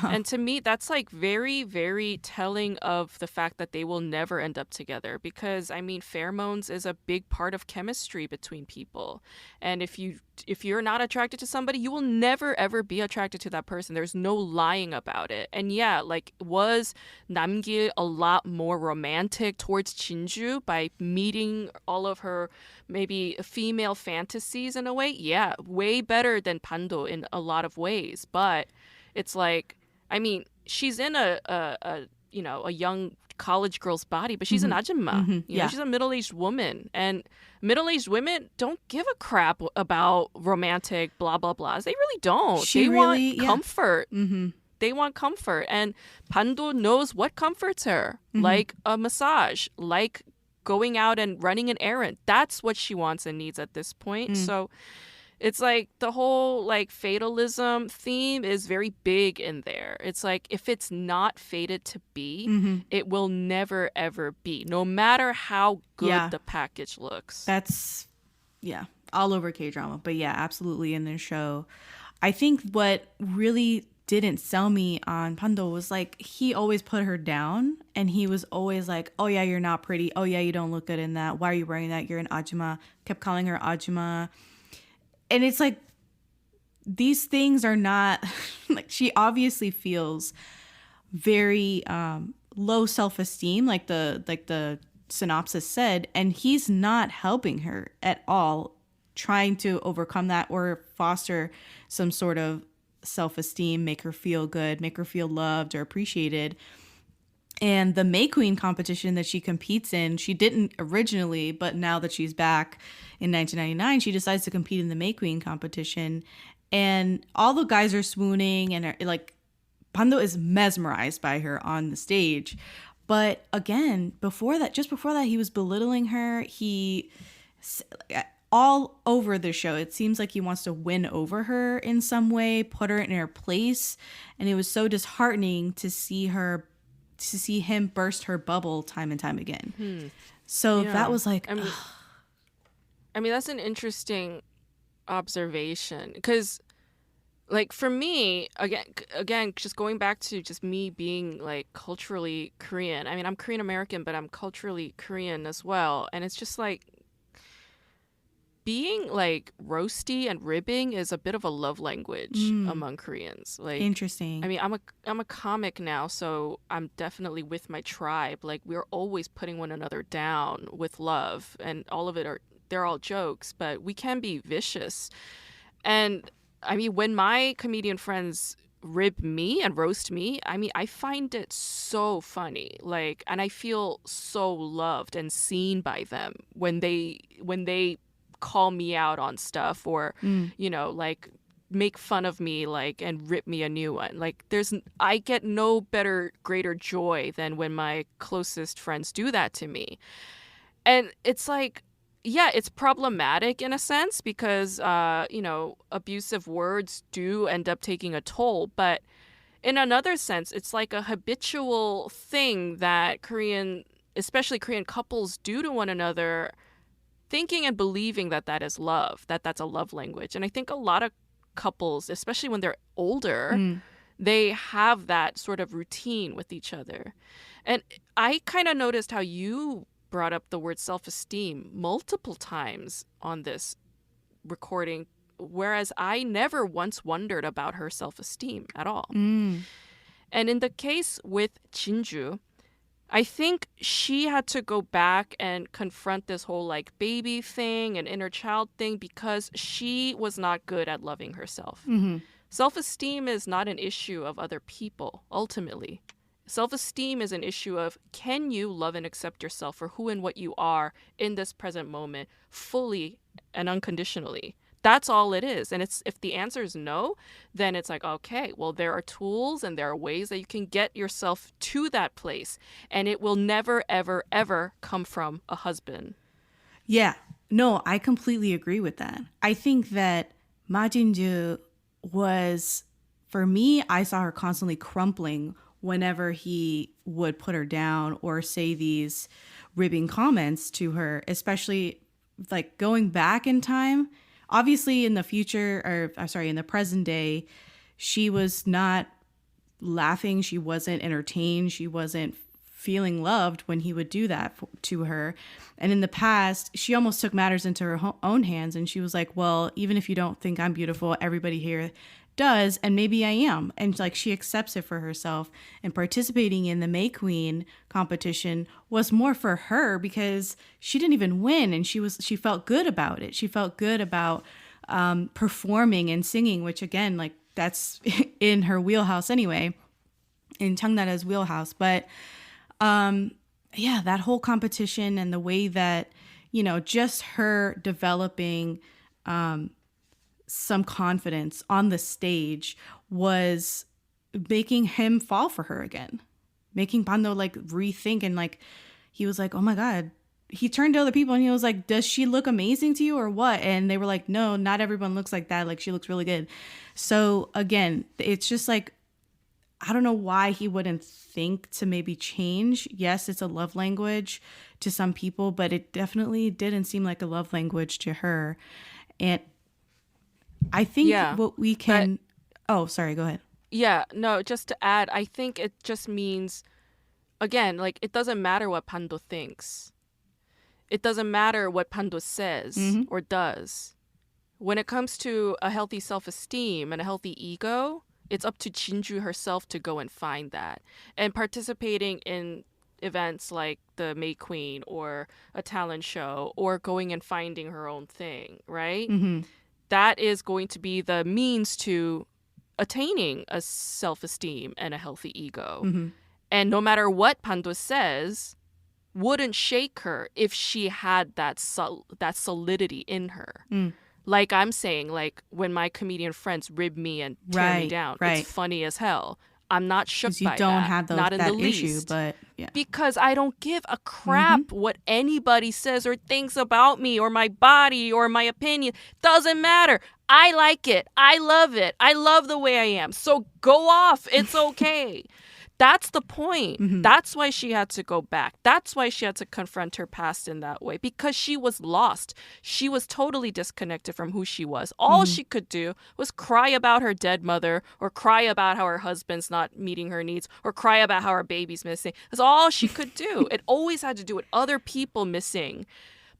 And to me, that's like very, very telling of the fact that they will never end up together, because I mean, pheromones is a big part of chemistry between people. And if you're not attracted to somebody, you will never ever be attracted to that person. There's no lying about it. And yeah, like, was Namgil a lot more romantic towards Jinju by meeting all of her maybe female fantasies in a way? Yeah, way better than Pando in a lot of ways. But it's like, I mean, she's in a young college girl's body, but she's an ajumma. You know, she's a middle-aged woman, and middle-aged women don't give a crap about romantic blah blah blahs. They really don't. They want comfort. They want comfort, and Pando knows what comforts her, like a massage, like going out and running an errand. That's what she wants and needs at this point. So it's like the whole like fatalism theme is very big in there. It's like, if it's not fated to be, it will never ever be, no matter how good the package looks. That's all over K-drama. But yeah, absolutely in this show. I think what really didn't sell me on Pando was like he always put her down, and he was always like, oh yeah, you're not pretty, oh yeah, you don't look good in that, why are you wearing that, you're an ajuma, kept calling her ajuma. And it's like these things are not like, she obviously feels very low self-esteem, like the synopsis said, and he's not helping her at all, trying to overcome that or foster some sort of self-esteem, make her feel good, make her feel loved or appreciated. And the May Queen competition that she competes in, she didn't originally, but now that she's back in 1999, she decides to compete in the May Queen competition, and all the guys are swooning and are, like, Pando is mesmerized by her on the stage. But again, just before that, he was belittling her. He all over the show, it seems like he wants to win over her in some way, put her in her place. And it was so disheartening to see him burst her bubble time and time again. So that was like, I mean, that's an interesting observation, because like for me, again, just going back to just me being like culturally Korean. I mean, I'm Korean American, but I'm culturally Korean as well. And it's just like, being like roasty and ribbing is a bit of a love language among Koreans. Like, interesting. I mean, I'm a comic now, so I'm definitely with my tribe. Like, we're always putting one another down with love, and all of it they're all jokes, but we can be vicious. And I mean, when my comedian friends rib me and roast me, I mean, I find it so funny. Like, and I feel so loved and seen by them when they call me out on stuff, or you know, like make fun of me, like, and rip me a new one. Like, I get no greater joy than when my closest friends do that to me. And it's like, yeah, it's problematic in a sense, because you know, abusive words do end up taking a toll, but in another sense, it's like a habitual thing that especially Korean couples do to one another, thinking and believing that is love, that's a love language. And I think a lot of couples, especially when they're older, they have that sort of routine with each other. And I kind of noticed how you brought up the word self-esteem multiple times on this recording, whereas I never once wondered about her self-esteem at all. And in the case with Jinju, I think she had to go back and confront this whole like baby thing and inner child thing, because she was not good at loving herself. Self-esteem is not an issue of other people, ultimately. Self-esteem is an issue of, can you love and accept yourself for who and what you are in this present moment, fully and unconditionally? That's all it is. And if the answer is no, then it's like, okay, well, there are tools and there are ways that you can get yourself to that place. And it will never, ever, ever come from a husband. Yeah. No, I completely agree with that. I think that Ma Jin-ju was, for me, I saw her constantly crumpling whenever he would put her down or say these ribbing comments to her, especially like going back in time. Obviously, in the in the present day, she was not laughing. She wasn't entertained. She wasn't feeling loved when he would do that to her. And in the past, she almost took matters into her own hands. And she was like, well, even if you don't think I'm beautiful, everybody here does. And maybe I am. And like, she accepts it for herself. And participating in the May Queen competition was more for her, because she didn't even win. And she felt good about it. She felt good about performing and singing, which again, like, that's in her wheelhouse anyway, in Jang Na-Ra's wheelhouse. But yeah, that whole competition and the way that, you know, just her developing some confidence on the stage was making him fall for her again, making Pando like rethink. And like, he was like, oh my God, he turned to other people and he was like, does she look amazing to you or what? And they were like, no, not everyone looks like that. Like, she looks really good. So again, it's just like, I don't know why he wouldn't think to maybe change. Yes, it's a love language to some people, but it definitely didn't seem like a love language to her. And I think what we can... Oh, sorry, go ahead. Yeah, no, just to add, I think it just means, again, like, it doesn't matter what Pando thinks. It doesn't matter what Pando says or does. When it comes to a healthy self-esteem and a healthy ego, it's up to Jinju herself to go and find that. And participating in events like the May Queen or a talent show or going and finding her own thing, right? That is going to be the means to attaining a self-esteem and a healthy ego. And no matter what Pando says, wouldn't shake her if she had that solidity in her. Like I'm saying, like when my comedian friends rib me and tear me down, it's funny as hell. I'm not shook by that. You don't have not in that the issue, least. but yeah. Because I don't give a crap what anybody says or thinks about me or my body or my opinion. Doesn't matter. I like it. I love it. I love the way I am. So go off. It's okay. That's the point. That's why she had to go back. That's why she had to confront her past in that way, because she was lost. She was totally disconnected from who she was. All she could do was cry about her dead mother or cry about how her husband's not meeting her needs or cry about how her baby's missing. That's all she could do. It always had to do with other people missing.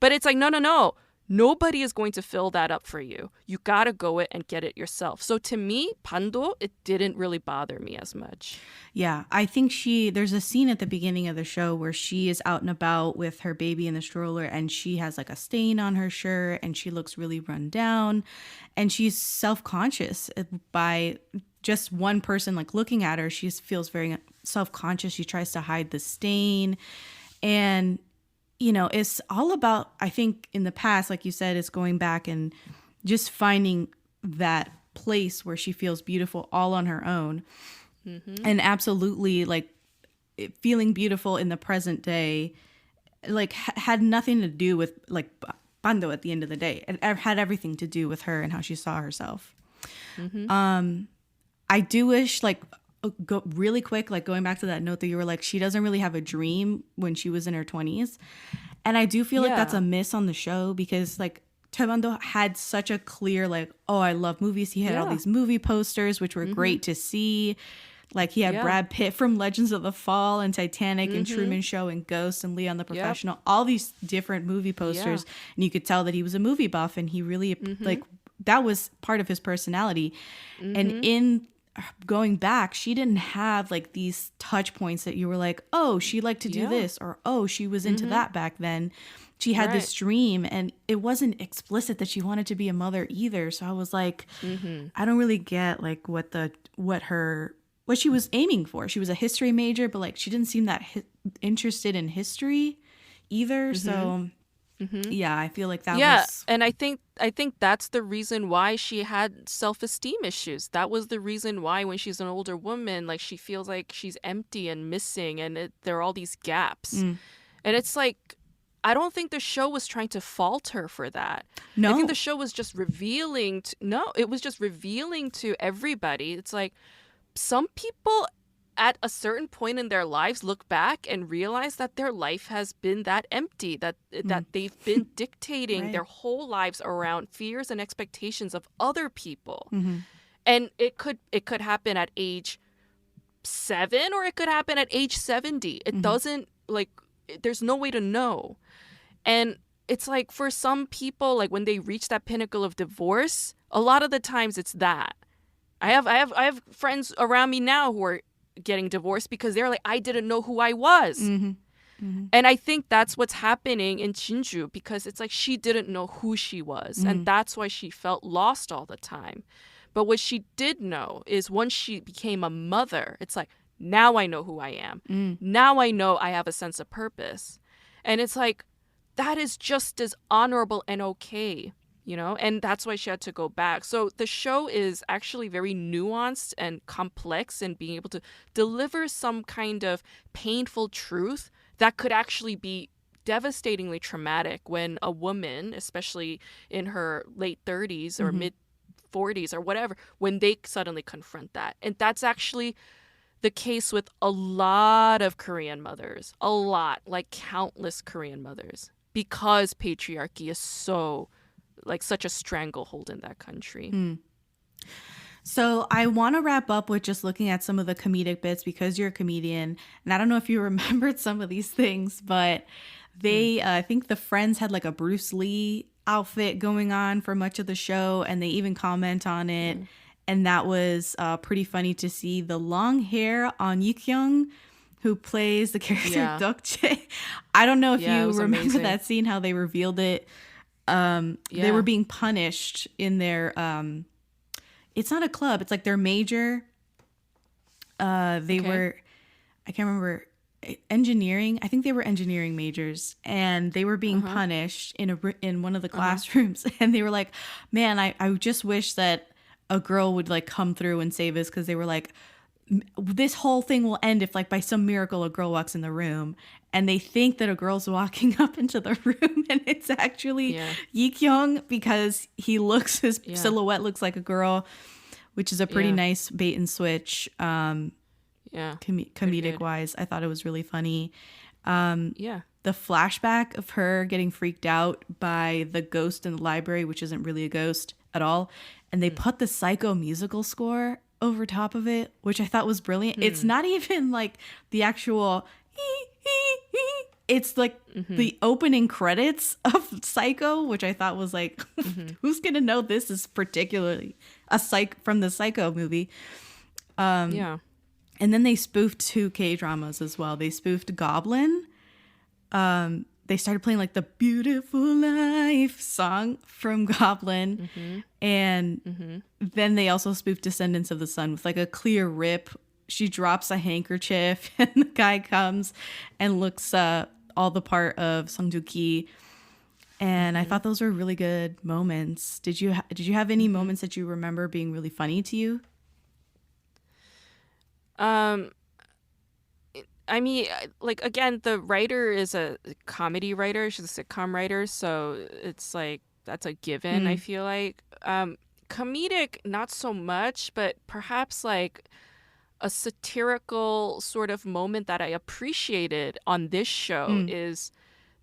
But it's like, no. Nobody is going to fill that up for you. You got to go it and get it yourself. So to me, Pando, it didn't really bother me as much. Yeah, I think there's a scene at the beginning of the show where she is out and about with her baby in the stroller and she has like a stain on her shirt and she looks really run down and she's self-conscious by just one person like looking at her. She feels very self-conscious. She tries to hide the stain and you know, it's all about, I think in the past, like you said, it's going back and just finding that place where she feels beautiful all on her own. And absolutely like feeling beautiful in the present day, like had nothing to do with like Pando at the end of the day. It had everything to do with her and how she saw herself. I do wish like, go really quick, like going back to that note that you were like, she doesn't really have a dream when she was in her 20s. And I do feel like that's a miss on the show because like Taebando had such a clear like, oh, I love movies. He had all these movie posters, which were great to see. Like he had Brad Pitt from Legends of the Fall and Titanic and Truman Show and Ghost and Leon the Professional, all these different movie posters. And you could tell that he was a movie buff and he really like that was part of his personality. And in going back, she didn't have like these touch points that you were like, oh, she liked to do this or oh, she was into that back then. She had this dream and it wasn't explicit that she wanted to be a mother either. So I was like, I don't really get like what she was aiming for. She was a history major, but like she didn't seem that interested in history either. So yeah, I feel like that was... and I think that's the reason why she had self-esteem issues. That was the reason why when she's an older woman, like she feels like she's empty and missing and there are all these gaps. And it's like, I don't think the show was trying to fault her for that. No. I think the show was just revealing... it was just revealing to everybody. It's like some people at a certain point in their lives look back and realize that their life has been that empty, that they've been dictating their whole lives around fears and expectations of other people. And it could happen at age 7 or it could happen at age 70. It doesn't like, there's no way to know. And it's like for some people, like when they reach that pinnacle of divorce, a lot of the times it's that. I have friends around me now who are getting divorced because they're like, I didn't know who I was. And I think that's what's happening in Jinju because it's like she didn't know who she was. And that's why she felt lost all the time. But what she did know is once she became a mother, it's like, now I know who I am. Now I know I have a sense of purpose. And it's like, that is just as honorable and okay. You know, and that's why she had to go back. So the show is actually very nuanced and complex in being able to deliver some kind of painful truth that could actually be devastatingly traumatic when a woman, especially in her late 30s or mid 40s or whatever, when they suddenly confront that. And that's actually the case with a lot of Korean mothers, a lot, like countless Korean mothers, because patriarchy is so... like such a stranglehold in that country. So I want to wrap up with just looking at some of the comedic bits because you're a comedian. And I don't know if you remembered some of these things, but they, I think the friends had like a Bruce Lee outfit going on for much of the show. And they even comment on it. And that was pretty funny to see the long hair on Ki-Yong, who plays the character Duk-jae. I don't know if you remember that scene, how they revealed it. They were being punished in their... it's not a club. It's like their major. They were, I can't remember, engineering. I think they were engineering majors, and they were being punished in one of the classrooms. And they were like, "Man, I just wish that a girl would like come through and save us," because they were like, "This whole thing will end if like by some miracle a girl walks in the room." And they think that a girl's walking up into the room, and it's actually Ki-Yong because his silhouette looks like a girl, which is a pretty nice bait and switch. Comedic wise, I thought it was really funny. The flashback of her getting freaked out by the ghost in the library, which isn't really a ghost at all, and they put the Psycho musical score over top of it, which I thought was brilliant. It's not even like the actual it's like the opening credits of Psycho, which I thought was like, who's gonna know this is particularly from the Psycho movie? And then they spoofed 2 K-dramas as well. They spoofed Goblin. They started playing like the Beautiful Life song from Goblin. And then they also spoofed Descendants of the Sun with like a clear rip. She drops a handkerchief and the guy comes and looks all the part of Sung-doo-ki. And I thought those were really good moments. Did you have any moments that you remember being really funny to you? I mean, like, again, the writer is a comedy writer. She's a sitcom writer. So it's like, that's a given, I feel like. Comedic, not so much, but perhaps like a satirical sort of moment that I appreciated on this show is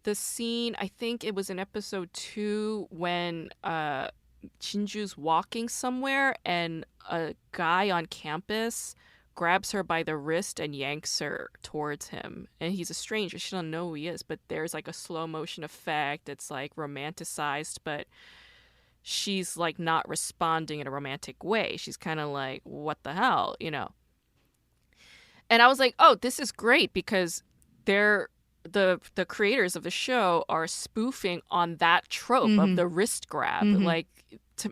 the scene, I think it was in episode 2 when Jinju's walking somewhere and a guy on campus grabs her by the wrist and yanks her towards him. And he's a stranger. She doesn't know who he is, but there's like a slow motion effect. It's like romanticized, but she's like not responding in a romantic way. She's kind of like, what the hell, you know? And I was like, oh, this is great because the creators of the show are spoofing on that trope of the wrist grab.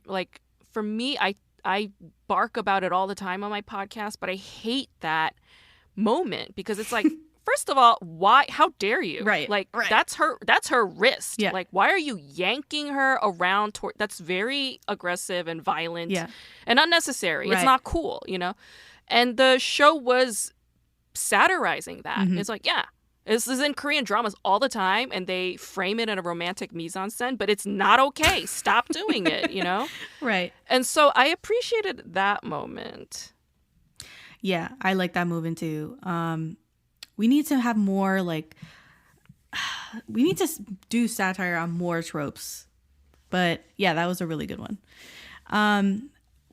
Like for me, I bark about it all the time on my podcast, but I hate that moment because it's like, first of all, why? How dare you? Right. That's her wrist. Yeah. Like, why are you yanking her around? That's very aggressive and violent and unnecessary. Right. It's not cool, you know? And the show was satirizing that. It's like, yeah, this is in Korean dramas all the time, and they frame it in a romantic mise-en-scène, but it's not okay. Stop doing it, you know? Right. And so I appreciated that moment. Yeah, I like that movement too. We need to have more we need to do satire on more tropes. But yeah, that was a really good one.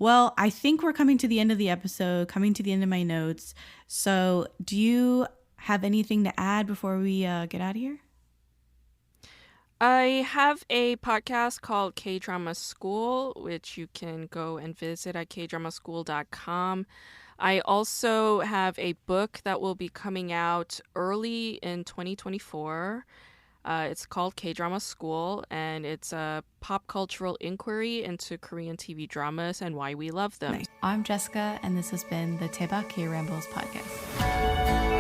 Well, I think we're coming to the end of the episode, coming to the end of my notes. So do you have anything to add before we get out of here? I have a podcast called K-Drama School, which you can go and visit at kdramaschool.com. I also have a book that will be coming out early in 2024. It's called K-Drama School, and it's a pop cultural inquiry into Korean TV dramas and why we love them. Nice. I'm Jessica, and this has been the Daebak K-Rambles Podcast.